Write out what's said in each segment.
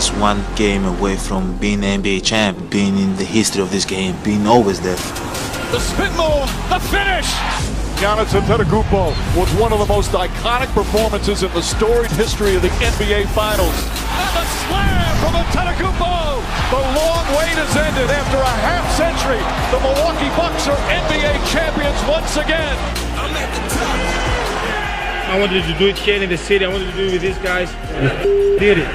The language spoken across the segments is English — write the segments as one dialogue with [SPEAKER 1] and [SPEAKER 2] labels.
[SPEAKER 1] is one game away from being NBA champ, being in the history of this game, being always there.
[SPEAKER 2] The spin move, the finish! Giannis Antetokounmpo was one of the most iconic performances in the storied history of the NBA Finals. And the slam from Antetokounmpo! The long wait has ended after a half-century. The Milwaukee Bucks are NBA champions once again. I'm at the top.
[SPEAKER 3] I wanted to do it here in the city. I wanted to do it with these guys. Did it.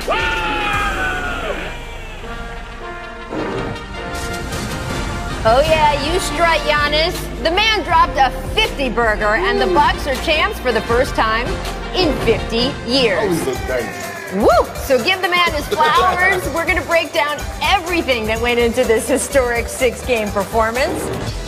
[SPEAKER 4] Oh yeah, you strut, Giannis. The man dropped a 50 burger, and the Bucks are champs for the first time in 50 years.
[SPEAKER 5] Oh, nice.
[SPEAKER 4] Woo! So give the man his flowers. We're going to break down everything that went into this historic 6-game performance.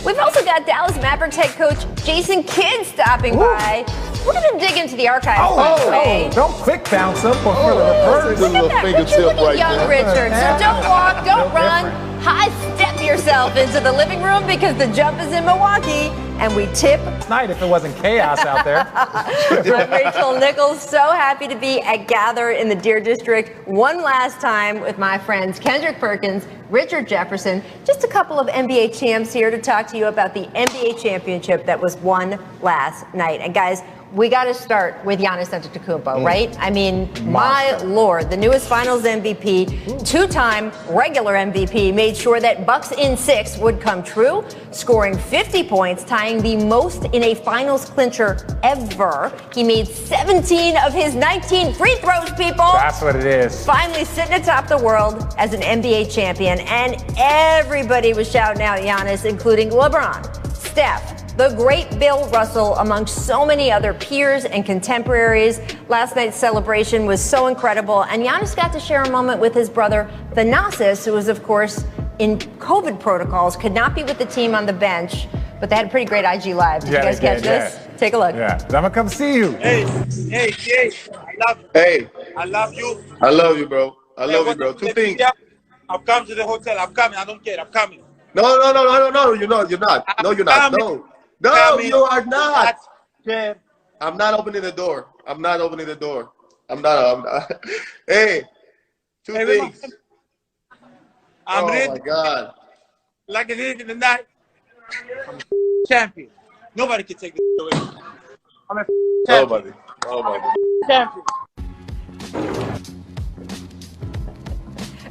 [SPEAKER 4] We've also got Dallas Mavericks head coach Jason Kidd stopping by. We're going to dig into the archives.
[SPEAKER 6] Don't quick bounce up before the reverse.
[SPEAKER 4] Look at that, Richard, look at young Richard. So don't walk, don't run. High step yourself into the living room because the jump is in Milwaukee, and we tip
[SPEAKER 6] tonight if it wasn't chaos out there.
[SPEAKER 4] I'm Rachel Nichols, so happy to be at Gather in the Deer District one last time with my friends Kendrick Perkins, Richard Jefferson, just a couple of NBA champs here to talk to you about the NBA championship that was won last night. And guys, we got to start with Giannis Antetokounmpo, right? I mean, my Lord, the newest Finals MVP, two-time regular MVP, made sure that Bucks in 6 would come true, scoring 50 points, tying the most in a Finals clincher ever. He made 17 of his 19 free throws, people.
[SPEAKER 6] That's what it is.
[SPEAKER 4] Finally sitting atop the world as an NBA champion, and everybody was shouting out Giannis, including LeBron, Steph, the great Bill Russell, among so many other peers and contemporaries. Last night's celebration was so incredible, and Giannis got to share a moment with his brother, Thanasis, who was, of course, in COVID protocols, could not be with the team on the bench, but they had a pretty great IG Live. Did you guys catch this? Take a look.
[SPEAKER 6] Yeah, I'm gonna come see you.
[SPEAKER 3] Hey, I love you.
[SPEAKER 5] Hey.
[SPEAKER 3] I love you.
[SPEAKER 5] I love you, bro. I love you, bro. Two things.
[SPEAKER 3] I've come to the hotel. I'm coming. I don't care. I'm coming.
[SPEAKER 5] No, you're not. You're not. No, you're not. No, you are not. I'm not opening the door. I'm not. Hey, two things.
[SPEAKER 3] I'm ready.
[SPEAKER 5] Oh, my God.
[SPEAKER 3] Like it is in the night. I'm a champion. Nobody can take this away. I'm a champion.
[SPEAKER 5] Nobody.
[SPEAKER 3] Champion.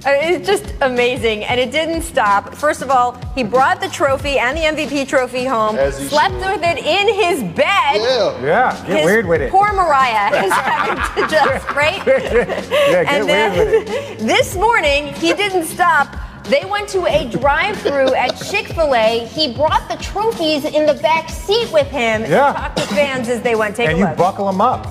[SPEAKER 4] It's just amazing, and it didn't stop. First of all, he brought the trophy and the MVP trophy home, slept with it in his bed.
[SPEAKER 6] Yeah, get weird with it.
[SPEAKER 4] Poor Mariah is having to just, right?
[SPEAKER 6] Yeah, get weird with it.
[SPEAKER 4] This morning, he didn't stop. They went to a drive-thru at Chick-fil-A. He brought the trophies in the back seat with him to talk to fans as they went. Take a look.
[SPEAKER 6] And you buckle them up.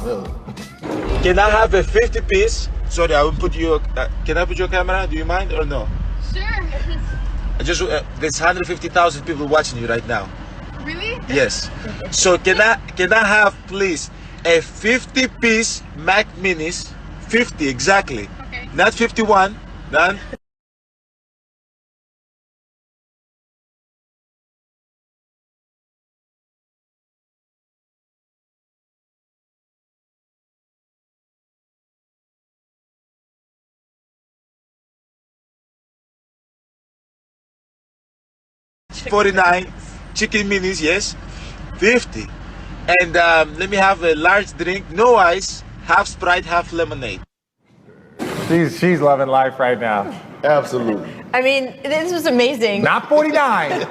[SPEAKER 3] Can I have a 50-piece? Sorry, I will put you. Can I put your camera? Do you mind or no?
[SPEAKER 7] Sure.
[SPEAKER 3] There's 150,000 people watching you right now.
[SPEAKER 7] Really?
[SPEAKER 3] Yes. So can I have please a 50-piece Mac Minis? 50 exactly.
[SPEAKER 7] Okay.
[SPEAKER 3] Not 51. Done. $49 chicken minis, yes, 50, and let me have a large drink, no ice, half Sprite, half lemonade.
[SPEAKER 6] She's loving life right now.
[SPEAKER 5] Absolutely.
[SPEAKER 4] I mean, this was amazing.
[SPEAKER 6] Not 49,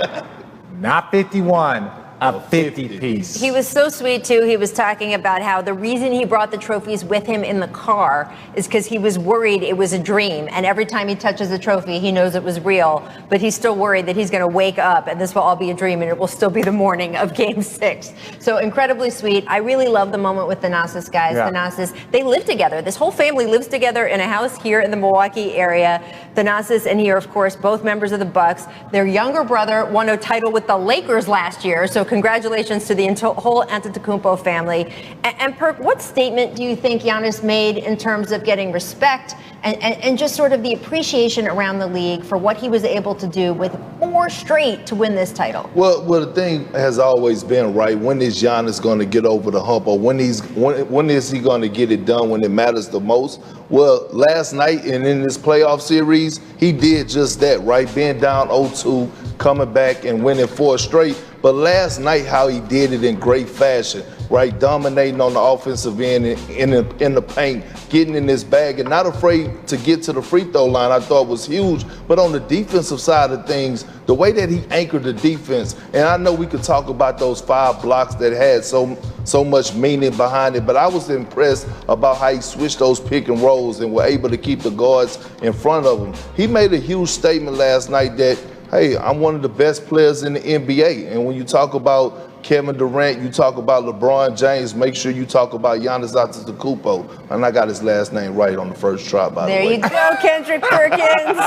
[SPEAKER 6] not 51. A 50-piece.
[SPEAKER 4] He was so sweet, too. He was talking about how the reason he brought the trophies with him in the car is because he was worried it was a dream. And every time he touches a trophy, he knows it was real. But he's still worried that he's going to wake up and this will all be a dream and it will still be the morning of Game 6. So incredibly sweet. I really love the moment with Thanasis, guys.
[SPEAKER 6] Yeah.
[SPEAKER 4] Thanasis, they live together. This whole family lives together in a house here in the Milwaukee area. Thanasis and he are, of course, both members of the Bucks. Their younger brother won a title with the Lakers last year. So congratulations to the whole Antetokounmpo family. And Perk, what statement do you think Giannis made in terms of getting respect and just sort of the appreciation around the league for what he was able to do with 4 straight to win this title?
[SPEAKER 7] Well, the thing has always been, right, when is Giannis going to get over the hump, or when is he going to get it done when it matters the most? Well, last night and in this playoff series, he did just that, right? Being down 0-2, coming back and winning 4 straight. But last night, how he did it in great fashion, right? Dominating on the offensive end in the paint, getting in his bag and not afraid to get to the free throw line, I thought was huge. But on the defensive side of things, the way that he anchored the defense, and I know we could talk about those 5 blocks that had so much meaning behind it, but I was impressed about how he switched those pick and rolls and were able to keep the guards in front of him. He made a huge statement last night that, hey, I'm one of the best players in the NBA. And when you talk about Kevin Durant, you talk about LeBron James, make sure you talk about Giannis Antetokounmpo. And I got his last name right on the first try, by the way.
[SPEAKER 4] There you go, Kendrick Perkins.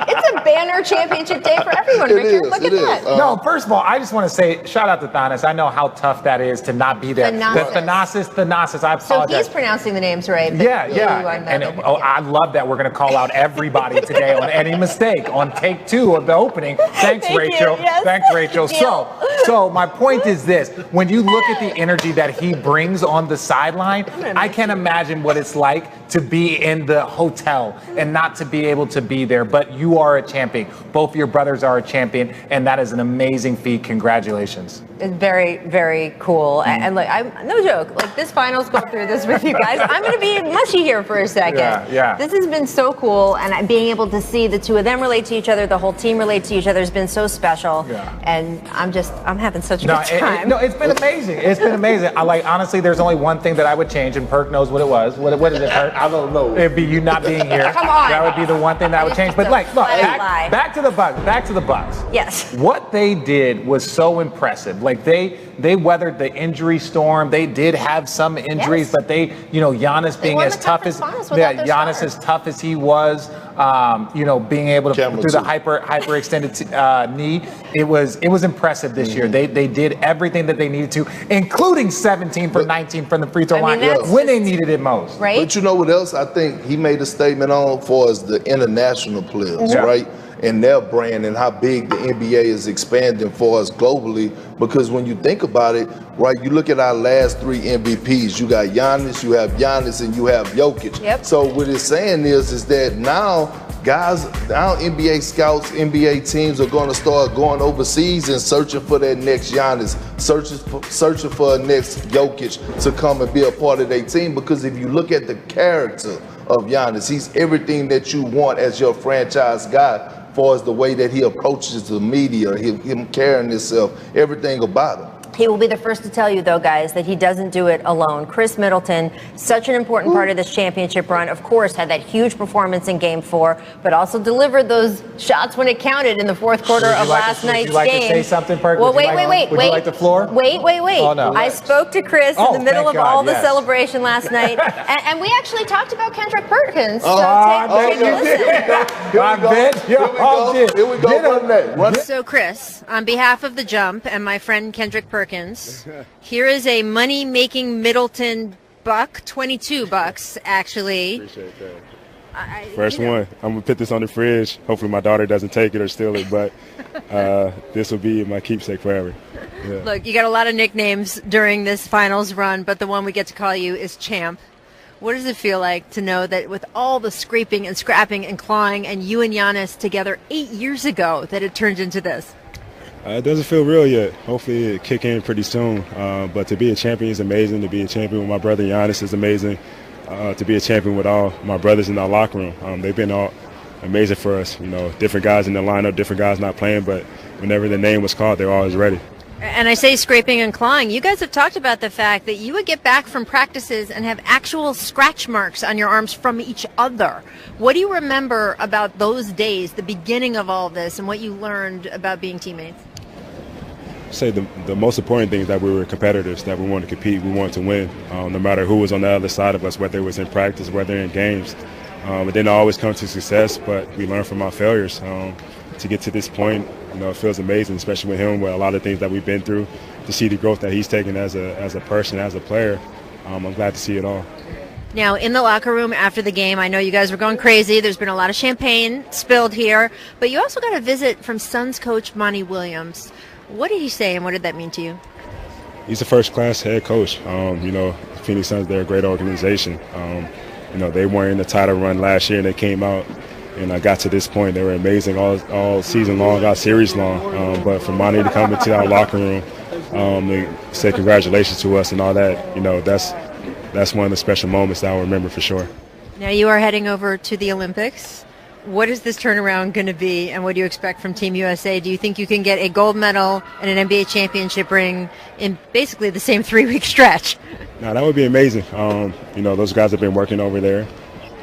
[SPEAKER 4] It's a banner championship day for everyone, Richard. Look at that.
[SPEAKER 6] No, first of all, I just want to say, shout out to Thanos. I know how tough that is to not be there. Thanasis, I apologize.
[SPEAKER 4] So he's pronouncing the names right.
[SPEAKER 6] Yeah. And I love that we're going to call out everybody today on any mistake on take 2 of the opening. Thanks, Rachel.
[SPEAKER 4] Yes.
[SPEAKER 6] Thanks, Rachel. So my point is this. When you look at the energy that he brings on the sideline, I can't imagine what it's like to be in the hotel and not to be able to be there. But you are a champion. Both your brothers are a champion, and that is an amazing feat. Congratulations.
[SPEAKER 4] It's very, very cool. And look, I'm no joke. Like, this finals, go through this with you guys. I'm going to be mushy here for a second.
[SPEAKER 6] Yeah.
[SPEAKER 4] This has been so cool, and being able to see the two of them relate to each other, the whole team relate to each other, has been so special.
[SPEAKER 6] Yeah.
[SPEAKER 4] And I'm having such a good time.
[SPEAKER 6] It's been amazing. It's been amazing. Honestly, there's only one thing that I would change, and Perk knows what it was. What is it, Perk?
[SPEAKER 5] I don't know.
[SPEAKER 6] It'd be you not being here.
[SPEAKER 4] Come on.
[SPEAKER 6] That would be the one thing that I would change. But look, back to the Bucks. Back to the Bucks.
[SPEAKER 4] Yes.
[SPEAKER 6] What they did was so impressive. Like, they weathered the injury storm. They did have some injuries, but Giannis being as tough as Giannis as tough as he was, being able to through the hyperextended knee. It was impressive this year. They did everything that they needed to, including 17 for 19 from the free throw line when they needed it most.
[SPEAKER 4] Right.
[SPEAKER 7] But you know what else I think he made a statement on for us, the international players, right? And their brand and how big the NBA is expanding for us globally. Because when you think about it, right, you look at our last 3 MVPs. You got Giannis, and you have Jokic.
[SPEAKER 4] Yep.
[SPEAKER 7] So what it's saying is that now NBA scouts, NBA teams are going to start going overseas and searching for that next Giannis, searching for a next Jokic to come and be a part of their team. Because if you look at the character of Giannis, he's everything that you want as your franchise guy. As far as the way that he approaches the media, him carrying himself, everything about him.
[SPEAKER 4] He will be the first to tell you, though, guys, that he doesn't do it alone. Chris Middleton, such an important part of this championship run, of course, had that huge performance in Game 4, but also delivered those shots when it counted in the fourth quarter of last night's game. Would you like to
[SPEAKER 6] say something, Perk?
[SPEAKER 4] Well,
[SPEAKER 6] Would you like the floor?
[SPEAKER 4] Wait.
[SPEAKER 6] Oh, no.
[SPEAKER 4] I spoke to Chris in the middle of all the celebration last night, and we actually talked about Kendrick Perkins. Take a listen.
[SPEAKER 7] Here we go.
[SPEAKER 4] So, Chris, on behalf of The Jump and my friend Kendrick Perkins, here is a money-making Middleton buck, $22 actually.
[SPEAKER 8] Appreciate that. First one. I'm gonna put this on the fridge. Hopefully my daughter doesn't take it or steal it, but this will be my keepsake forever. Yeah.
[SPEAKER 4] Look, you got a lot of nicknames during this finals run, but the one we get to call you is Champ. What does it feel like to know that with all the scraping and scrapping and clawing and you and Giannis together 8 years ago that it turned into this?
[SPEAKER 8] It doesn't feel real yet. Hopefully it kick in pretty soon. But to be a champion is amazing. To be a champion with my brother Giannis is amazing. To be a champion with all my brothers in our locker room. They've been all amazing for us. Different guys in the lineup, different guys not playing, but whenever the name was called, they're always ready.
[SPEAKER 4] And I say scraping and clawing. You guys have talked about the fact that you would get back from practices and have actual scratch marks on your arms from each other. What do you remember about those days, the beginning of all this, and what you learned about being teammates?
[SPEAKER 8] I'd say the most important thing is that we were competitors, that we wanted to compete, we wanted to win, no matter who was on the other side of us, whether it was in practice, whether in games. It didn't always come to success, but we learned from our failures. To get to this point, it feels amazing, especially with him, with a lot of things that we've been through. to see the growth that he's taken as a person, as a player. I'm glad to see it all.
[SPEAKER 4] Now, in the locker room after the game, I know you guys were going crazy. There's been a lot of champagne spilled here, but you also got a visit from Suns coach Monty Williams. What did he say, and what did that mean to you?
[SPEAKER 8] He's a first-class head coach. You know, Phoenix Suns, they're a great organization. You know, they weren't in the title run last year, and they came out and got to this point. They were amazing all season long, all series long. But for Monty to come into our locker room, they say congratulations to us and all that, you know, that's one of the special moments that I'll remember for sure.
[SPEAKER 4] Now you are heading over to the Olympics. What is this turnaround going to be, and what do you expect from Team USA? Do you think you can get a gold medal and an NBA championship ring in basically the same 3-week stretch?
[SPEAKER 8] No, that would be amazing. You know, those guys have been working over there.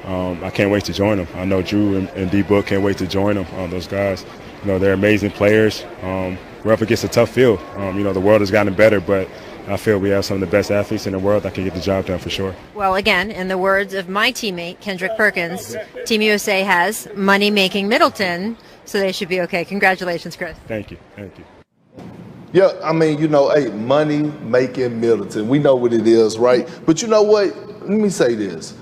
[SPEAKER 8] I can't wait to join them. I know Drew and D-Book can't wait to join them, those guys. You know, they're amazing players. We're up against a tough field. You know, the world has gotten better, but I feel we have some of the best athletes in the world that can get the job done for sure.
[SPEAKER 4] Well, again, in the words of my teammate, Kendrick Perkins, Team USA has money-making Middleton, so they should be okay. Congratulations, Chris.
[SPEAKER 8] Thank you. Thank you.
[SPEAKER 7] Yeah, I mean, you know, hey, money-making Middleton. We know what it is, right? But you know what? Let me say this.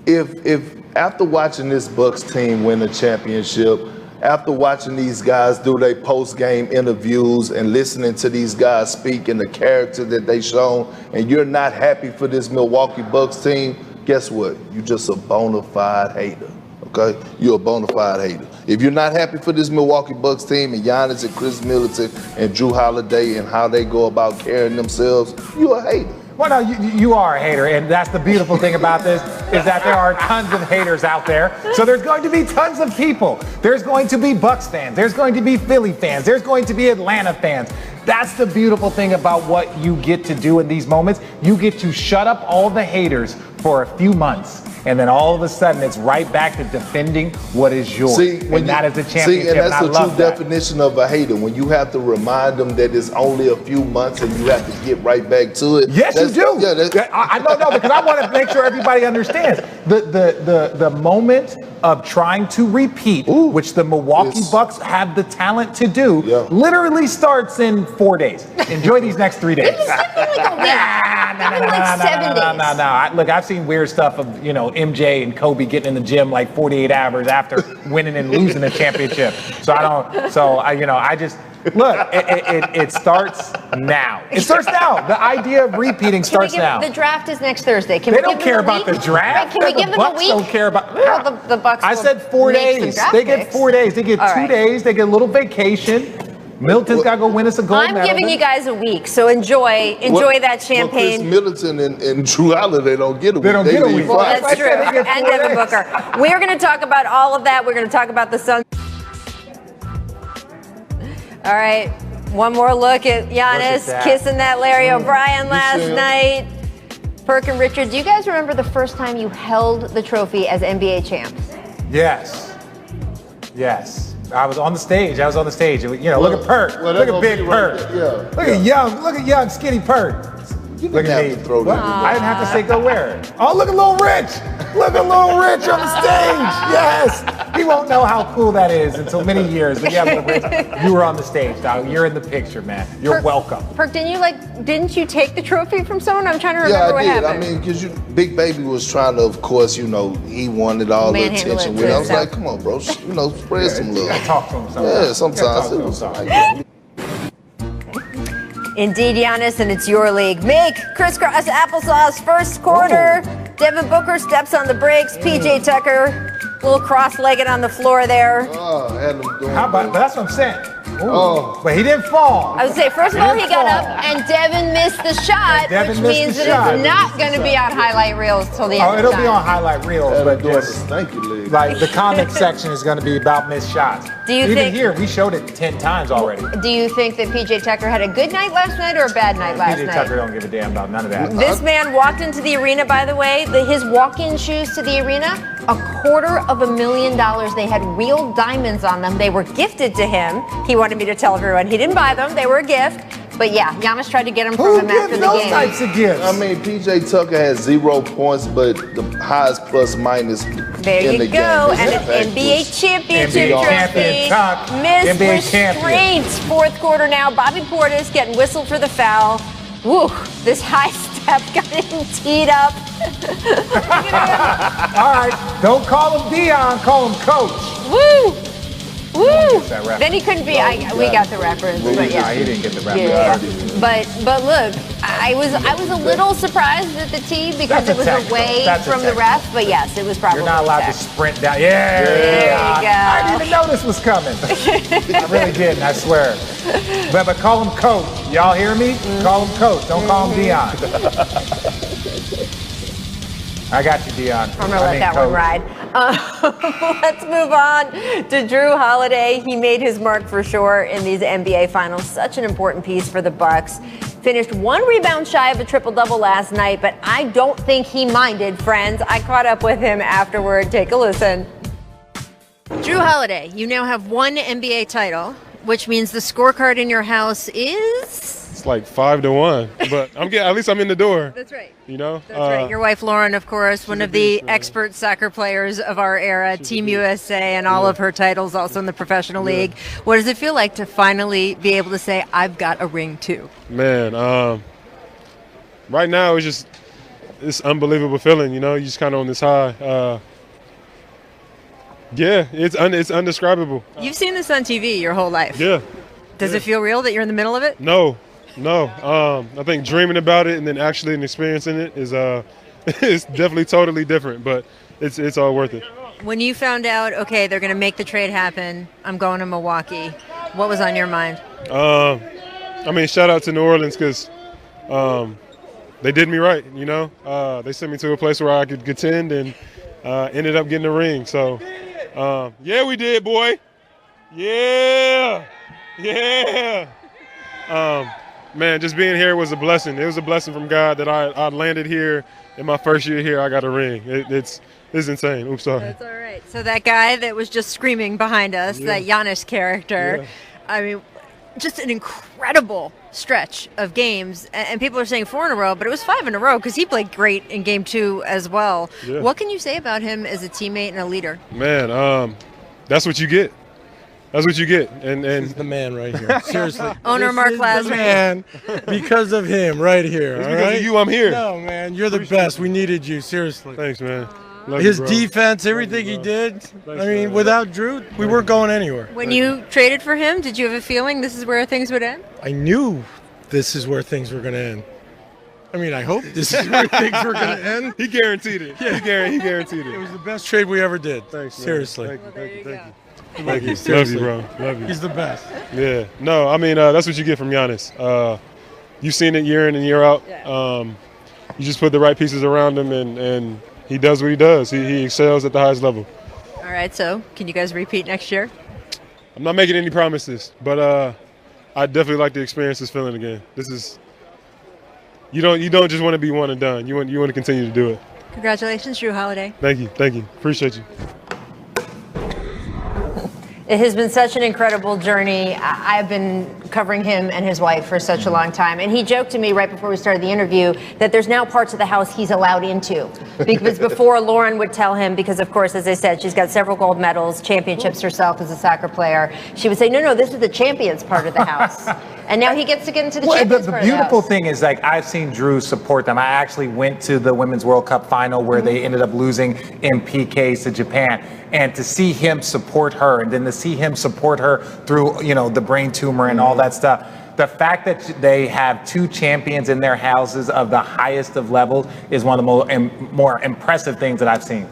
[SPEAKER 7] If after watching this Bucks team win a championship, after watching these guys do their post-game interviews and listening to these guys speak and the character that they shown, and you're not happy for this Milwaukee Bucks team, guess what? You're just a bona fide hater, okay? You're a bona fide hater. If you're not happy for this Milwaukee Bucks team and Giannis and Chris Middleton and Drew Holiday and how they go about carrying themselves, you're a hater.
[SPEAKER 6] Well, no, you are a hater, and that's the beautiful thing about this, is that there are tons of haters out there. So there's going to be tons of people. There's going to be Bucks fans. There's going to be Philly fans. There's going to be Atlanta fans. That's the beautiful thing about what you get to do in these moments. You get to shut up all the haters for a few months, and then all of a sudden it's right back to defending what is yours. That is the championship.
[SPEAKER 7] See, and that's the true definition of a hater. When you have to remind them that it's only a few months and you have to get right back to it.
[SPEAKER 6] Yes, you do. Yeah, I don't know, because I want to make sure everybody understands the moment of trying to repeat, which the Milwaukee Bucks have the talent to do, literally starts in 4 days. Enjoy these next 3 days. No. Look, I've seen weird stuff of, you know, MJ and Kobe getting in the gym like 48 hours after winning and losing a championship. It starts now. It starts now. The idea of repeating starts now.
[SPEAKER 4] The draft is next Thursday.
[SPEAKER 6] They don't care about the draft.
[SPEAKER 4] Can we give them a week?
[SPEAKER 6] Don't care about.
[SPEAKER 4] Well, the Bucks.
[SPEAKER 6] I said 4 days. They get 4 days. They get 2 days. They get a little vacation. Milton's got to go win us a gold medal.
[SPEAKER 4] I'm giving you guys a week, so enjoy that champagne.
[SPEAKER 7] Chris Middleton and Drew Holiday don't get a week.
[SPEAKER 6] They don't get a week.
[SPEAKER 4] Well, that's true. And Devin Booker. We're going to talk about all of that. We're going to talk about the Suns. All right, one more look at Giannis kissing that Larry O'Brien last night. Perk and Richard, do you guys remember the first time you held the trophy as NBA champs?
[SPEAKER 6] Yes. I was on the stage. You know, look at Perk. Look at big Perk. Look at young, skinny Perk. Look at me. I didn't have to say go wear it. Oh, look at Little Rich. Look at Little Rich on the stage. Yes. He won't know how cool that is until many years. But yeah, Little Rich, you were on the stage, dog. You're in the picture, man. You're welcome.
[SPEAKER 4] Perk, didn't you take the trophy from someone? I'm trying to remember what happened.
[SPEAKER 7] I mean, because Big Baby was trying to, of course, you know, he wanted all the attention with it. I was like, come on, bro, you know, spread some love.
[SPEAKER 6] Talk to him sometimes.
[SPEAKER 7] Yeah, sometimes it was like
[SPEAKER 4] Indeed, Giannis, and it's your league. Make crisscross applesauce first quarter. Devin Booker steps on the brakes. PJ Tucker, a little cross-legged on the floor there.
[SPEAKER 6] How about, that's what I'm saying. But he didn't fall.
[SPEAKER 4] I would say, first of all, he got up, and Devin missed the shot, which means that it's not going to be on highlight reels till the end of the
[SPEAKER 6] It'll
[SPEAKER 4] time.
[SPEAKER 6] be on highlight reels, but just like the comment section is going to be about missed shots. Even here, we showed it 10 times already.
[SPEAKER 4] Do you think that PJ Tucker had a good night last night or a bad night last night?
[SPEAKER 6] PJ Tucker don't give a damn about none of that.
[SPEAKER 4] This man walked into the arena, by the way, his walk-in shoes to the arena, $250,000. They had real diamonds on them. They were gifted to him. He wanted me to tell everyone he didn't buy them. They were a gift. But yeah, Giannis tried to get him from him after the
[SPEAKER 6] those
[SPEAKER 4] game.
[SPEAKER 6] types of gifts?
[SPEAKER 7] I mean, PJ Tucker had 0 points, but the highest plus minus
[SPEAKER 4] There
[SPEAKER 7] in
[SPEAKER 4] you
[SPEAKER 7] the
[SPEAKER 4] go,
[SPEAKER 7] game.
[SPEAKER 4] and an NBA championship
[SPEAKER 6] NBA
[SPEAKER 4] trophy.
[SPEAKER 6] champion, Tuck.
[SPEAKER 4] Missed
[SPEAKER 6] NBA champion.
[SPEAKER 4] restraints. Fourth quarter now. Bobby Portis getting whistled for the foul. Woo! This high step got him teed up.
[SPEAKER 6] All right, don't call him Dion, call him Coach.
[SPEAKER 4] Woo! Woo!
[SPEAKER 6] That reference.
[SPEAKER 4] Then he couldn't be. We got the reference, but yeah.
[SPEAKER 6] Nah, he didn't get the reference.
[SPEAKER 4] Yeah. But look, I was a little surprised at the tee because
[SPEAKER 6] That's
[SPEAKER 4] it was
[SPEAKER 6] technical.
[SPEAKER 4] away
[SPEAKER 6] That's
[SPEAKER 4] from the ref. But yes, it was probably.
[SPEAKER 6] You're not allowed to sprint down. Yeah,
[SPEAKER 4] There you go.
[SPEAKER 6] I didn't even know this was coming. I really didn't, I swear. But call him Coach. Y'all hear me? Call him Coach. Don't call him Dion. I got you, Dion.
[SPEAKER 4] I'm gonna let that one ride. Let's move on to Drew Holiday. He made his mark for sure in these NBA Finals. Such an important piece for the Bucks. Finished 1 rebound shy of a triple-double last night, but I don't think he minded, friends. I caught up with him afterward. Take a listen. Drew Holiday, you now have 1 NBA title, which means the scorecard in your house is...
[SPEAKER 9] It's like 5-1, but at least I'm in the door.
[SPEAKER 4] That's right.
[SPEAKER 9] You know?
[SPEAKER 4] That's right. Your wife, Lauren, of course, one of the expert soccer players of our era, Team USA, and all of her titles also in the professional league. What does it feel like to finally be able to say, I've got a ring too?
[SPEAKER 9] Man, right now it's just this unbelievable feeling, you know? You're just kind of on this high. Yeah, it's undescribable.
[SPEAKER 4] You've seen this on TV your whole life.
[SPEAKER 9] Yeah.
[SPEAKER 4] Does it feel real that you're in the middle of it?
[SPEAKER 9] No. I think dreaming about it and then actually experiencing it is it's definitely totally different, but it's all worth it.
[SPEAKER 4] When you found out, okay, they're going to make the trade happen, I'm going to Milwaukee, what was on your mind?
[SPEAKER 9] I mean, shout out to New Orleans because they did me right, you know? They sent me to a place where I could contend and ended up getting a ring. So, yeah, we did, boy. Yeah. Man, just being here was a blessing. It was a blessing from God that I landed here in my first year here. I got a ring. It's insane. Oops, sorry.
[SPEAKER 4] That's all right. So that guy that was just screaming behind us, that Giannis character, I mean, just an incredible stretch of games. And people are saying 4 in a row, but it was 5 in a row because he played great in game 2 as well. Yeah. What can you say about him as a teammate and a leader?
[SPEAKER 9] Man, that's what you get. That's what you get, and
[SPEAKER 10] He's the man right here. Seriously,
[SPEAKER 4] owner Mark Lazarus.
[SPEAKER 10] The man, because of him right here.
[SPEAKER 9] It's
[SPEAKER 10] all
[SPEAKER 9] because
[SPEAKER 10] right?
[SPEAKER 9] of you, I'm here.
[SPEAKER 10] No, man, you're the best. We needed you. Seriously.
[SPEAKER 9] Thanks, man. Love
[SPEAKER 10] His
[SPEAKER 9] you, bro.
[SPEAKER 10] defense, everything he did.
[SPEAKER 9] Thanks,
[SPEAKER 10] I mean,
[SPEAKER 9] man.
[SPEAKER 10] without Drew, we weren't going anywhere.
[SPEAKER 4] When you traded for him, did you have a feeling this is where things would end?
[SPEAKER 10] I knew this is where things were going to end. I mean, I hope this is where things were going to end.
[SPEAKER 9] He guaranteed it. Yeah. He guaranteed it.
[SPEAKER 10] It was the best trade we ever did.
[SPEAKER 9] Thanks, man.
[SPEAKER 10] Seriously.
[SPEAKER 9] Thank you.
[SPEAKER 10] Love you.
[SPEAKER 9] Love you, bro. Love you.
[SPEAKER 10] He's the best.
[SPEAKER 9] Yeah. No, I mean, that's what you get from Giannis. You've seen it year in and year out. You just put the right pieces around him, and he does what he does. He excels at the highest level.
[SPEAKER 4] All right, so can you guys repeat next year?
[SPEAKER 9] I'm not making any promises, but I definitely like to experience this feeling again. This is you don't just want to be one and done. You want to continue to do it.
[SPEAKER 4] Congratulations, Drew Holiday.
[SPEAKER 9] Thank you. Appreciate you.
[SPEAKER 4] It has been such an incredible journey. I've been covering him and his wife for such a long time. And he joked to me right before we started the interview that there's now parts of the house he's allowed into. Because before, Lauren would tell him, because of course, as I said, she's got several gold medals, championships herself as a soccer player. She would say, no, this is the champions part of the house. And now he gets to get into the champions
[SPEAKER 6] the
[SPEAKER 4] part of the
[SPEAKER 6] beautiful
[SPEAKER 4] house.
[SPEAKER 6] thing is, like, I've seen Drew support them. I actually went to the Women's World Cup final where they ended up losing in PKs to Japan. And to see him support her, and then to see him support her through, the brain tumor and all that stuff. The fact that they have 2 champions in their houses of the highest of levels is one of the more impressive things that I've seen.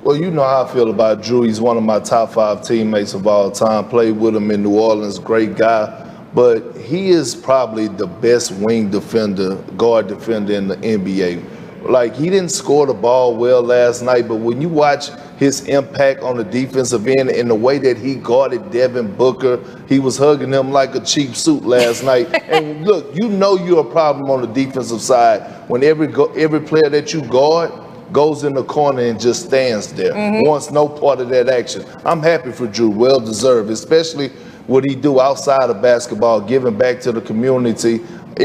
[SPEAKER 7] Well, you know how I feel about Drew. He's one of my top 5 teammates of all time. Played with him in New Orleans, great guy. But he is probably the best guard defender in the NBA. Like, he didn't score the ball well last night, but when you watch his impact on the defensive end and the way that he guarded Devin Booker, he was hugging him like a cheap suit last night. And look, you're a problem on the defensive side when every player that you guard goes in the corner and just stands there, wants no part of that action. I'm happy for Drew, well deserved, especially what he do outside of basketball, giving back to the community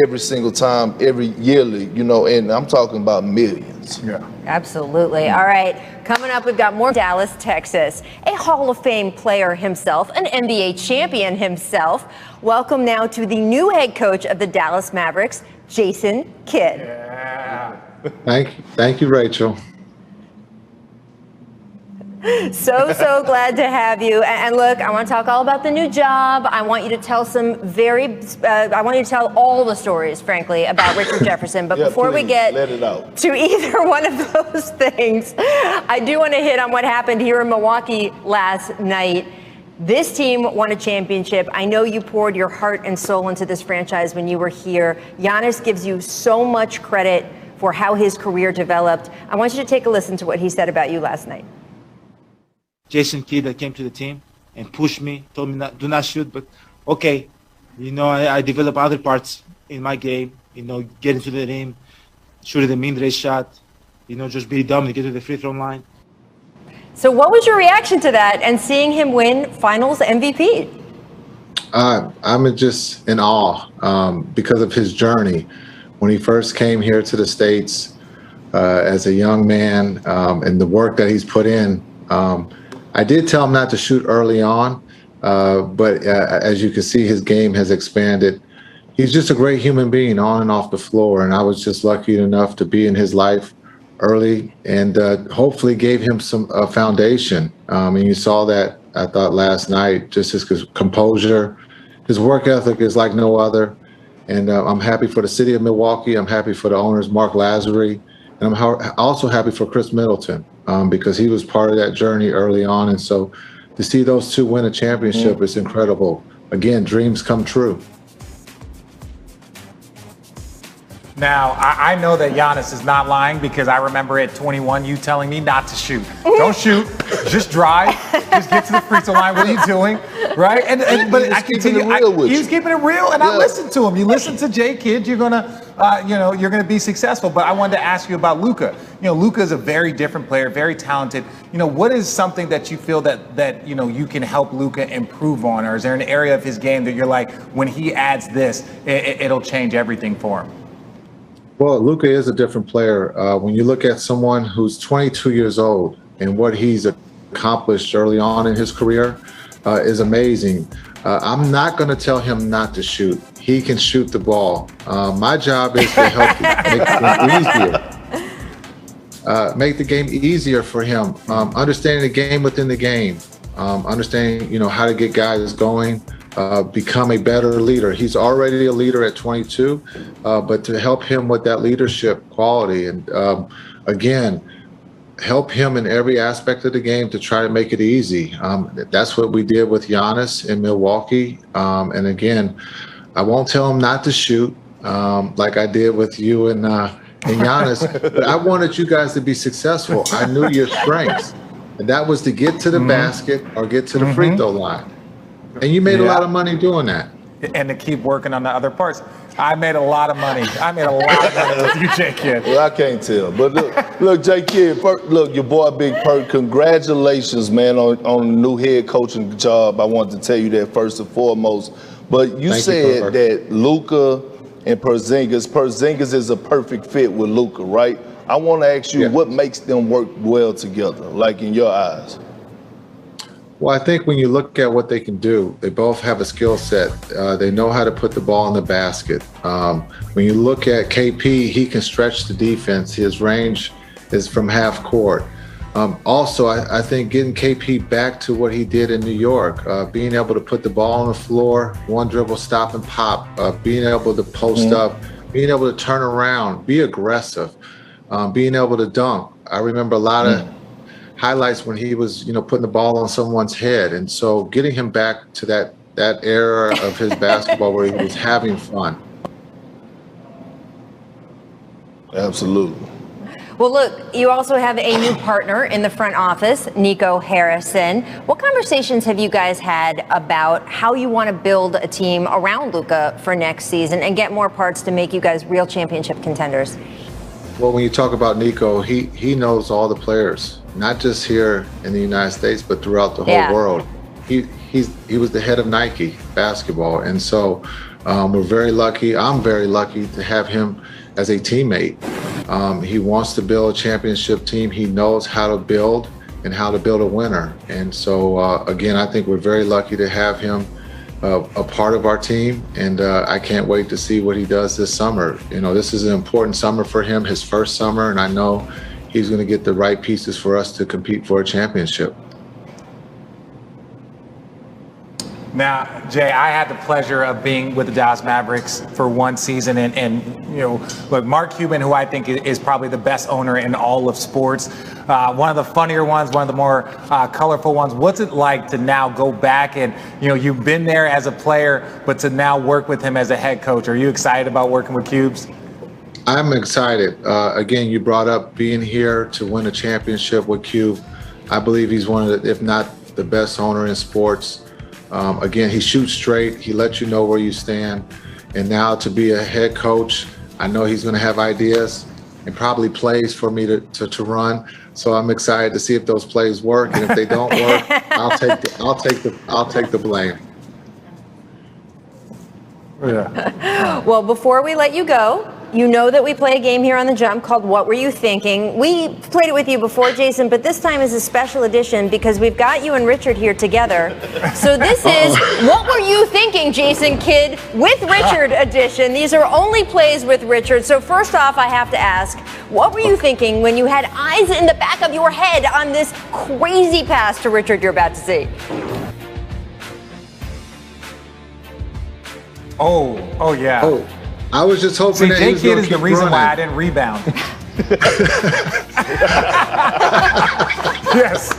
[SPEAKER 7] every single time, every yearly, you know, and I'm talking about millions.
[SPEAKER 6] Yeah.
[SPEAKER 4] Absolutely. All right. Coming up, we've got more Dallas, Texas. A Hall of Fame player himself, an NBA champion himself. Welcome now to the new head coach of the Dallas Mavericks, Jason Kidd.
[SPEAKER 6] Yeah.
[SPEAKER 11] Thank you, Rachel.
[SPEAKER 4] So glad to have you. And look, I want to talk all about the new job. I want you to tell I want you to tell all the stories, frankly, about Richard Jefferson. But before we get to either one of those things, I do want to hit on what happened here in Milwaukee last night. This team won a championship. I know you poured your heart and soul into this franchise when you were here. Giannis gives you so much credit for how his career developed. I want you to take a listen to what he said about you last night.
[SPEAKER 1] Jason Kidd that came to the team and pushed me, told me do not shoot, but okay, you know, I develop other parts in my game, you know, get into the rim, shoot the mid-range shot, you know, just be dumb and get to the free throw line.
[SPEAKER 4] So what was your reaction to that and seeing him win Finals MVP?
[SPEAKER 11] I'm just in awe because of his journey. When he first came here to the States as a young man and the work that he's put in, I did tell him not to shoot early on, but as you can see, his game has expanded. He's just a great human being on and off the floor, and I was just lucky enough to be in his life early and hopefully gave him some foundation. And you saw that, I thought, last night, just his composure. His work ethic is like no other, and I'm happy for the city of Milwaukee. I'm happy for the owners, Mark Lazary, and I'm also happy for Chris Middleton. Because he was part of that journey early on. And so to see those two win a championship is incredible. Again, dreams come true.
[SPEAKER 6] Now, I know that Giannis is not lying because I remember at 21 you telling me not to shoot. Don't shoot, just drive, just get to the free throw line. What are you doing? Right? But I continue. He was keeping it real, and I listened to him. You listen to Jay Kidd, you're gonna be successful. But I wanted to ask you about Luca. You know, Luca is a very different player, very talented. You know, what is something that you feel that you know you can help Luca improve on, or is there an area of his game that you're like, when he adds this, it'll change everything for him?
[SPEAKER 11] Well, Luca is a different player. When you look at someone who's 22 years old and what he's accomplished early on in his career is amazing. I'm not going to tell him not to shoot. He can shoot the ball. My job is to help make the game easier for him. Understanding the game within the game. Understanding, you know, how to get guys going. Become a better leader. He's already a leader at 22, but to help him with that leadership quality and again, help him in every aspect of the game to try to make it easy. That's what we did with Giannis in Milwaukee. And again, I won't tell him not to shoot like I did with you and Giannis, but I wanted you guys to be successful. I knew your strengths, and that was to get to the basket or get to the free throw line. And you made a lot of money doing that.
[SPEAKER 6] And to keep working on the other parts. I made a lot of money. I made a lot of money with you, Jay Kidd.
[SPEAKER 7] Well, I can't tell. But look, Jay Kidd, look, your boy Big Perk, congratulations, man, on the new head coaching job. I wanted to tell you that first and foremost. But you said that Luca and Porzingis is a perfect fit with Luca, right? I want to ask you, what makes them work well together, like in your eyes?
[SPEAKER 11] Well, I think when you look at what they can do, they both have a skill set. They know how to put the ball in the basket. When you look at KP, he can stretch the defense. His range is from half court. Also, I think getting KP back to what he did in New York, being able to put the ball on the floor, one dribble, stop and pop, being able to post up, being able to turn around, be aggressive, being able to dunk. I remember a lot of highlights when he was, you know, putting the ball on someone's head. And so getting him back to that era of his basketball where he was having fun.
[SPEAKER 7] Absolutely.
[SPEAKER 4] Well, look, you also have a new partner in the front office, Nico Harrison. What conversations have you guys had about how you want to build a team around Luca for next season and get more parts to make you guys real championship contenders?
[SPEAKER 11] Well, when you talk about Nico, he knows all the players, not just here in the United States, but throughout the whole world. He he was the head of Nike basketball, and so we're very lucky. I'm very lucky to have him as a teammate. He wants to build a championship team. He knows how to build and how to build a winner. And so again, I think we're very lucky to have him a part of our team, and I can't wait to see what he does this summer. You know, this is an important summer for him, his first summer, and I know he's going to get the right pieces for us to compete for a championship.
[SPEAKER 6] Now, Jay, I had the pleasure of being with the Dallas Mavericks for one season, and you know, look, Mark Cuban, who I think is probably the best owner in all of sports, one of the funnier ones, one of the more colorful ones. What's it like to now go back and, you know, you've been there as a player, but to now work with him as a head coach? Are you excited about working with Cubes?
[SPEAKER 11] I'm excited. Again, you brought up being here to win a championship with Cube. I believe he's one of the, if not the best owner in sports. Again, he shoots straight. He lets you know where you stand. And now to be a head coach, I know he's going to have ideas and probably plays for me to run. So I'm excited to see if those plays work. And if they don't work, I'll take the blame.
[SPEAKER 6] Yeah.
[SPEAKER 4] Well, before we let you go, you know that we play a game here on The Jump called What Were You Thinking? We played it with you before, Jason, but this time is a special edition because we've got you and Richard here together. So this is What Were You Thinking, Jason Kidd, with Richard edition. These are only plays with Richard. So first off, I have to ask, what were you thinking when you had eyes in the back of your head on this crazy pass to Richard you're about to see?
[SPEAKER 6] Oh yeah.
[SPEAKER 11] Oh, I was just hoping that he was going to keep running.
[SPEAKER 6] Jay Kidd is the reason why I didn't rebound. Yes.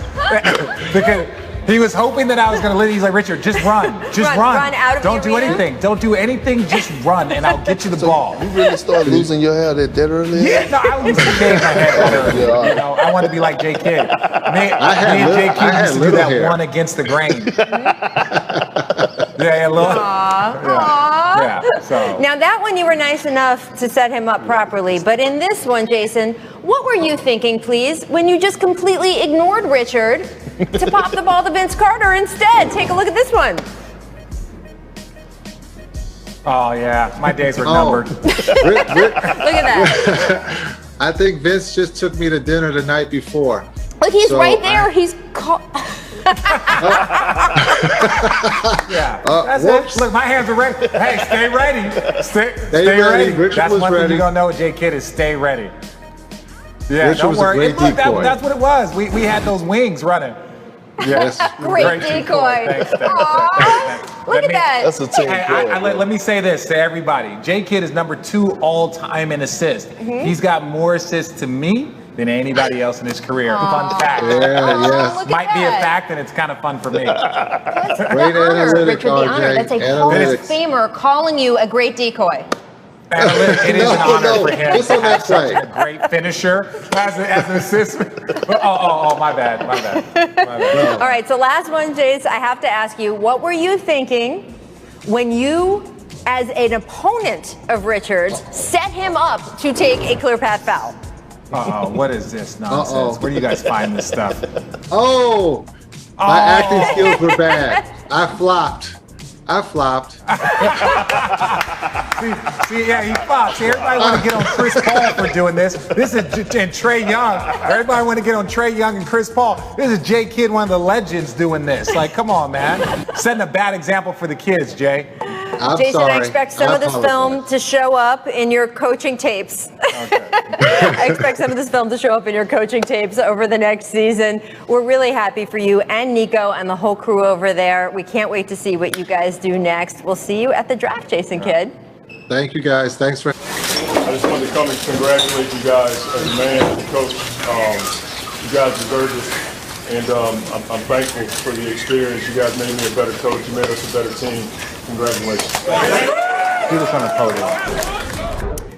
[SPEAKER 6] Because he was hoping that I was going to let. He's like, Richard, just run. Just run.
[SPEAKER 4] Run out of
[SPEAKER 6] Don't do
[SPEAKER 4] arena.
[SPEAKER 6] anything. Don't do anything. Just run, and I'll get you the ball.
[SPEAKER 7] You really started losing your hair that early?
[SPEAKER 6] Yeah, no, I used to shave my head that early. You know, I wanted to be like Jay Kidd. Me and Jay Kidd used to do that
[SPEAKER 11] hair.
[SPEAKER 6] one against the grain. Yeah, a little. Yeah. So.
[SPEAKER 4] Now that one you were nice enough to set him up properly, but in this one, Jason, what were you thinking, please, when you just completely ignored Richard to pop the ball to Vince Carter instead? Take a look at this one.
[SPEAKER 6] Oh yeah, my days were numbered.
[SPEAKER 4] Look at that.
[SPEAKER 11] I think Vince just took me to dinner the night before.
[SPEAKER 4] Look, he's right there. He's
[SPEAKER 6] Yeah, that's it. Look, my hands are ready. Hey, stay ready. Stay ready.
[SPEAKER 11] Richard
[SPEAKER 6] that's
[SPEAKER 11] was
[SPEAKER 6] one
[SPEAKER 11] ready.
[SPEAKER 6] thing you're gonna know with Jay Kidd is stay ready. Yeah,
[SPEAKER 11] Richard
[SPEAKER 6] don't
[SPEAKER 11] was
[SPEAKER 6] worry.
[SPEAKER 11] a great decoy.
[SPEAKER 6] That's what it was. We had those wings running.
[SPEAKER 11] Yes.
[SPEAKER 4] great decoy.
[SPEAKER 6] Thanks.
[SPEAKER 4] Look at that.
[SPEAKER 7] That's a team.
[SPEAKER 6] Let me say this to everybody. Jay Kidd is number 2 all time in assists. He's got more assists to me than anybody else in his career. Fun fact.
[SPEAKER 11] Yes.
[SPEAKER 6] Might be a fact, and it's kind of fun for me.
[SPEAKER 4] That's
[SPEAKER 11] Great
[SPEAKER 4] the honor,
[SPEAKER 11] analytics,
[SPEAKER 4] Richard, the honor.
[SPEAKER 11] RJ.
[SPEAKER 4] That's a Hall of
[SPEAKER 11] Analytics.
[SPEAKER 4] Famer calling you a great decoy.
[SPEAKER 6] It is an honor for him
[SPEAKER 11] What's
[SPEAKER 6] to
[SPEAKER 11] on
[SPEAKER 6] have
[SPEAKER 11] that
[SPEAKER 6] such
[SPEAKER 11] play?
[SPEAKER 6] a great finisher as an assist. Oh, my bad.
[SPEAKER 4] All right, so last one, Jace, I have to ask you, what were you thinking when you, as an opponent of Richard's, set him up to take a clear path foul?
[SPEAKER 6] What is this nonsense? Where do you guys find this stuff?
[SPEAKER 11] My acting skills were bad. I flopped.
[SPEAKER 6] See, yeah, he flopped. See, everybody want to get on Chris Paul for doing this. This is and Trae Young. Everybody want to get on Trae Young and Chris Paul. This is Jay Kidd, one of the legends, doing this. Like, come on, man. Setting a bad example for the kids, Jay.
[SPEAKER 4] Jason,
[SPEAKER 11] sorry.
[SPEAKER 4] I expect some of this film to show up in your coaching tapes.
[SPEAKER 6] Okay.
[SPEAKER 4] I expect some of this film to show up in your coaching tapes over the next season. We're really happy for you and Nico and the whole crew over there. We can't wait to see what you guys do next. We'll see you at the draft, Jason Kidd.
[SPEAKER 11] Thank you, guys. Thanks for.
[SPEAKER 9] I just wanted to come and congratulate you guys as a man, as a coach. You guys deserve this. And I'm thankful for the experience. You guys made me a better coach. You made us a better team. Congratulations.
[SPEAKER 6] Do this on the podium.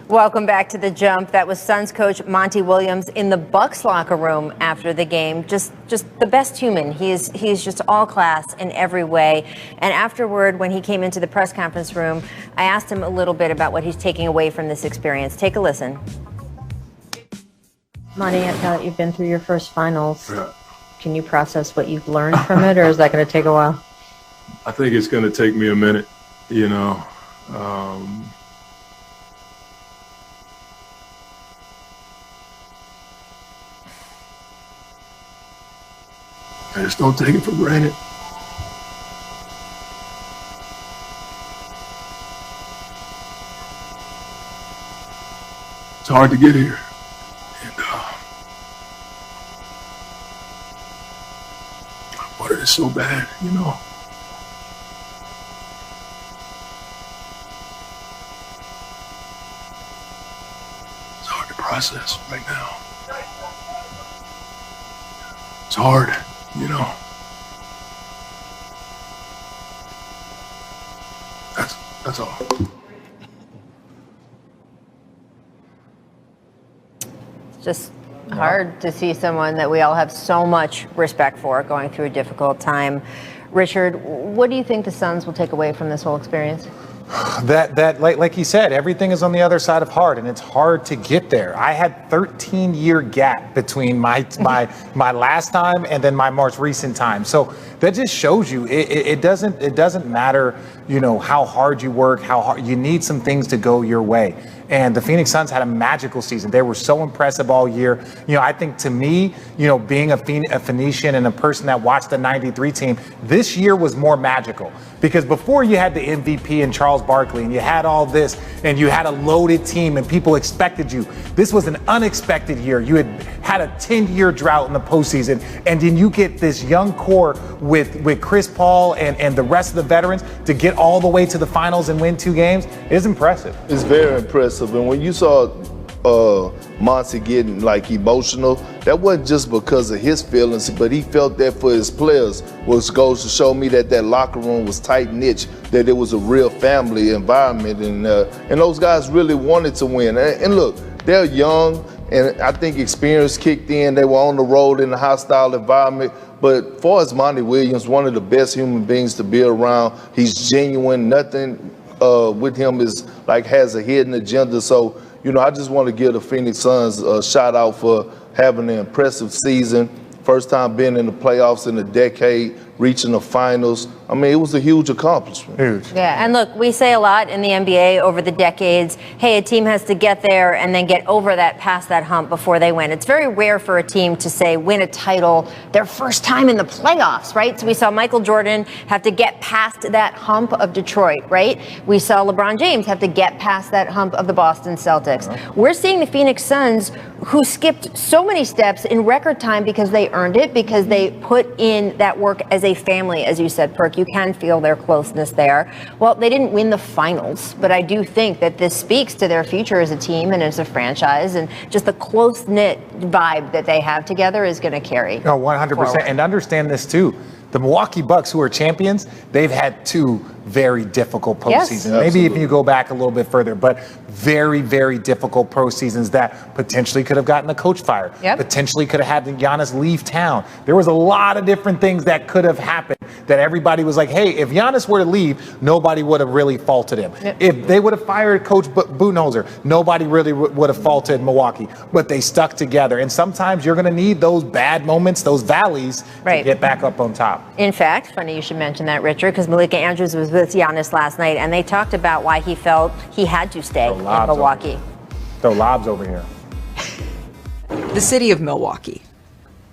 [SPEAKER 4] Welcome back to The Jump. That was Suns coach Monty Williams in the Bucks locker room after the game. Just the best human. He's just all class in every way. And afterward, when he came into the press conference room, I asked him a little bit about what he's taking away from this experience. Take a listen.
[SPEAKER 12] Monty, now that you've been through your first finals, can you process what you've learned from it, or is that going to take a while?
[SPEAKER 9] I think it's going to take me a minute, you know. I just don't take it for granted. It's hard to get here. And I wanted it so bad, you know. It's hard to process right now. It's hard, you know. That's all.
[SPEAKER 4] Just hard to see someone that we all have so much respect for going through a difficult time. Richard, what do you think the Suns will take away from this whole experience?
[SPEAKER 6] That like he said, everything is on the other side of hard, and it's hard to get there. I had 13-year gap between my last time and then my most recent time. So that just shows you it doesn't matter, you know, how hard you work, how hard you need some things to go your way. And the Phoenix Suns had a magical season. They were so impressive all year. You know, I think to me, you know, being a Phoenician and a person that watched the 93 team, this year was more magical. Because before you had the MVP and Charles Barkley and you had all this and you had a loaded team and people expected you. This was an unexpected year. You had a 10-year drought in the postseason, and then you get this young core with Chris Paul and the rest of the veterans to get all the way to the finals and win 2 games. It's impressive.
[SPEAKER 7] It's very impressive. And when you saw Monty getting like emotional, that wasn't just because of his feelings, but he felt that for his players, which goes to show me that locker room was tight-knit, that it was a real family environment, and those guys really wanted to win. And look, they're young, and I think experience kicked in. They were on the road in a hostile environment. But as far as Monty Williams, one of the best human beings to be around, he's genuine. Nothing with him is like has a hidden agenda. So, you know, I just want to give the Phoenix Suns a shout out for having an impressive season. First time being in the playoffs in a decade, reaching the finals. I mean, it was a huge accomplishment.
[SPEAKER 6] Huge.
[SPEAKER 4] Yeah, and look, we say a lot in the NBA over the decades, hey, a team has to get there and then get over that, past that hump before they win. It's very rare for a team to, say, win a title their first time in the playoffs, right? So we saw Michael Jordan have to get past that hump of Detroit, right? We saw LeBron James have to get past that hump of the Boston Celtics. We're seeing the Phoenix Suns, who skipped so many steps in record time because they earned it, because they put in that work as a family, as you said, Perk. You can feel their closeness there. Well, they didn't win the finals, but I do think that this speaks to their future as a team and as a franchise, and just the close-knit vibe that they have together is going to carry.
[SPEAKER 6] Oh, 100%. Forward. And understand this, too. The Milwaukee Bucks, who are champions, they've had 2 very difficult postseasons. Yes, maybe if you go back a little bit further, but very, very difficult postseasons that potentially could have gotten a coach fired, potentially could have had Giannis leave town. There was a lot of different things that could have happened that everybody was like, hey, if Giannis were to leave, nobody would have really faulted him. If they would have fired Coach Budenholzer, nobody really would have faulted Milwaukee. But they stuck together. And sometimes you're going to need those bad moments, those valleys, to get back up on top.
[SPEAKER 4] In fact, funny you should mention that, Richard, because Malika Andrews was with Giannis last night, and they talked about why he felt he had to stay in Milwaukee.
[SPEAKER 6] Throw lobs over here.
[SPEAKER 12] The city of Milwaukee.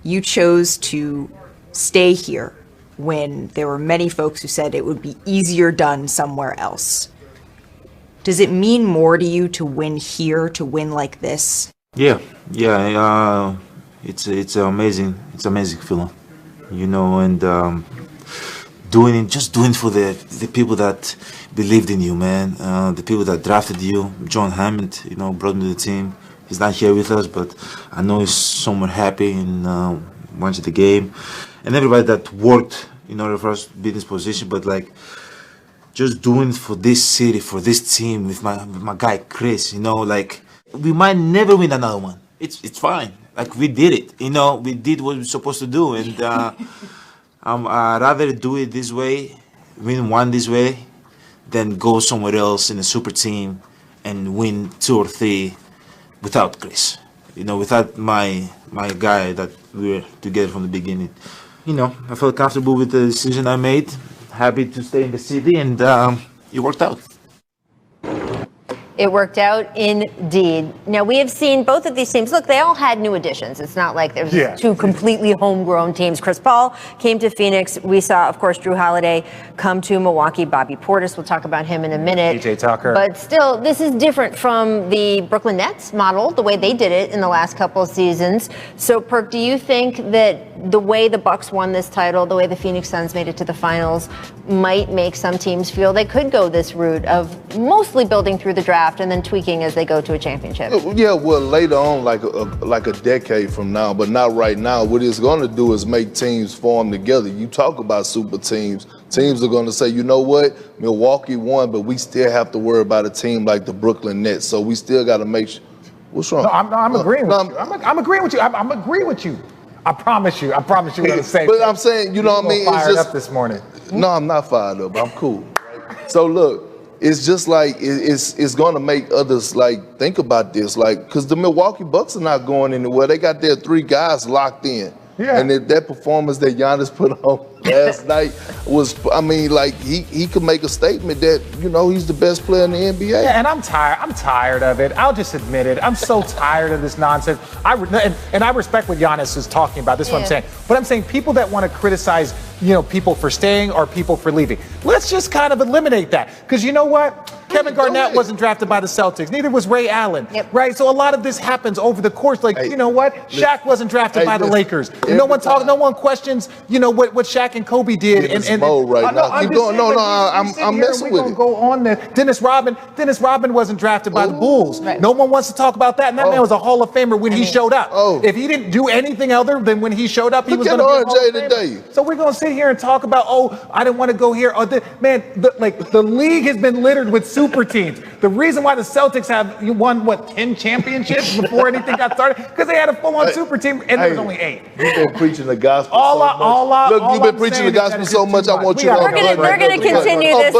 [SPEAKER 12] You chose to stay here when there were many folks who said it would be easier done somewhere else. Does it mean more to you to win here, to win like this?
[SPEAKER 1] Yeah. It's amazing. It's amazing feeling, you know, and doing it for the people that believed in you, man. The people that drafted you. John Hammond, you know, brought me to the team. He's not here with us, but I know he's somewhere happy and watching the game. And everybody that worked in order for us to be in this position, but like just doing it for this city, for this team, with my guy Chris, you know, like we might never win another one. It's fine. Like we did it, you know, we did what we were supposed to do, and I'd rather do it this way, win one this way, than go somewhere else in a super team and win 2 or 3 without Chris. You know, without my guy that we were together from the beginning. You know, I felt comfortable with the decision I made. happy to stay in the city, and it worked out.
[SPEAKER 4] It worked out indeed. Now, we have seen both of these teams. Look, they all had new additions. It's not like there's two completely homegrown teams. Chris Paul came to Phoenix. We saw, of course, Drew Holiday come to Milwaukee. Bobby Portis, we'll talk about him in a minute.
[SPEAKER 6] PJ Tucker.
[SPEAKER 4] But still, this is different from the Brooklyn Nets model, the way they did it in the last couple of seasons. So, Perk, do you think that the way the Bucks won this title, the way the Phoenix Suns made it to the finals, might make some teams feel they could go this route of mostly building through the draft and then tweaking as they go to a championship?
[SPEAKER 7] Yeah, well, later on, like a decade from now, but not right now. What it's going to do is make teams form together. You talk about super teams. Teams are going to say, you know what, Milwaukee won, but we still have to worry about a team like the Brooklyn Nets. So we still got to make sure. What's wrong?
[SPEAKER 6] No, I'm agreeing with you. I'm agreeing with you. I'm agreeing with you. I promise you. What I'm saying.
[SPEAKER 7] But I'm saying, you know what I mean?
[SPEAKER 6] Fired up this morning.
[SPEAKER 7] No, I'm not fired up. I'm cool. Right? So look. It's just like it's going to make others like think about this, like because the Milwaukee Bucks are not going anywhere. They got their 3 guys locked in, and that performance that Giannis put on last night was, I mean, like he could make a statement that he's the best player in the NBA.
[SPEAKER 6] Yeah, and I'm tired. I'm tired of it. I'll just admit it. I'm so tired of this nonsense. And I respect what Giannis is talking about. This is what I'm saying. But I'm saying people that want to criticize, people for staying or people for leaving. Let's just kind of eliminate that. Because you know what? Kevin Garnett wasn't drafted by the Celtics. Neither was Ray Allen. Right? So a lot of this happens over the course. Like, you know what? Shaq wasn't drafted by the Lakers. No one questions, what Shaq and Kobe did. I'm messing with it. Go on there. Dennis Rodman wasn't drafted by the Bulls. Right. No one wants to talk about that. And that man was a Hall of Famer when he showed up. If he didn't do anything other than when he showed up, he was going to be a Hall of Famer. Today. So we're going to sit here and talk about, I didn't want to go here. The league has been littered with super teams. The reason why the Celtics have won 10 championships before anything got started, because they had a full-on super team, and there was only 8.
[SPEAKER 7] You've been preaching the gospel so much. Look, you've been preaching the gospel so much. I want you to.
[SPEAKER 4] We're going to continue this.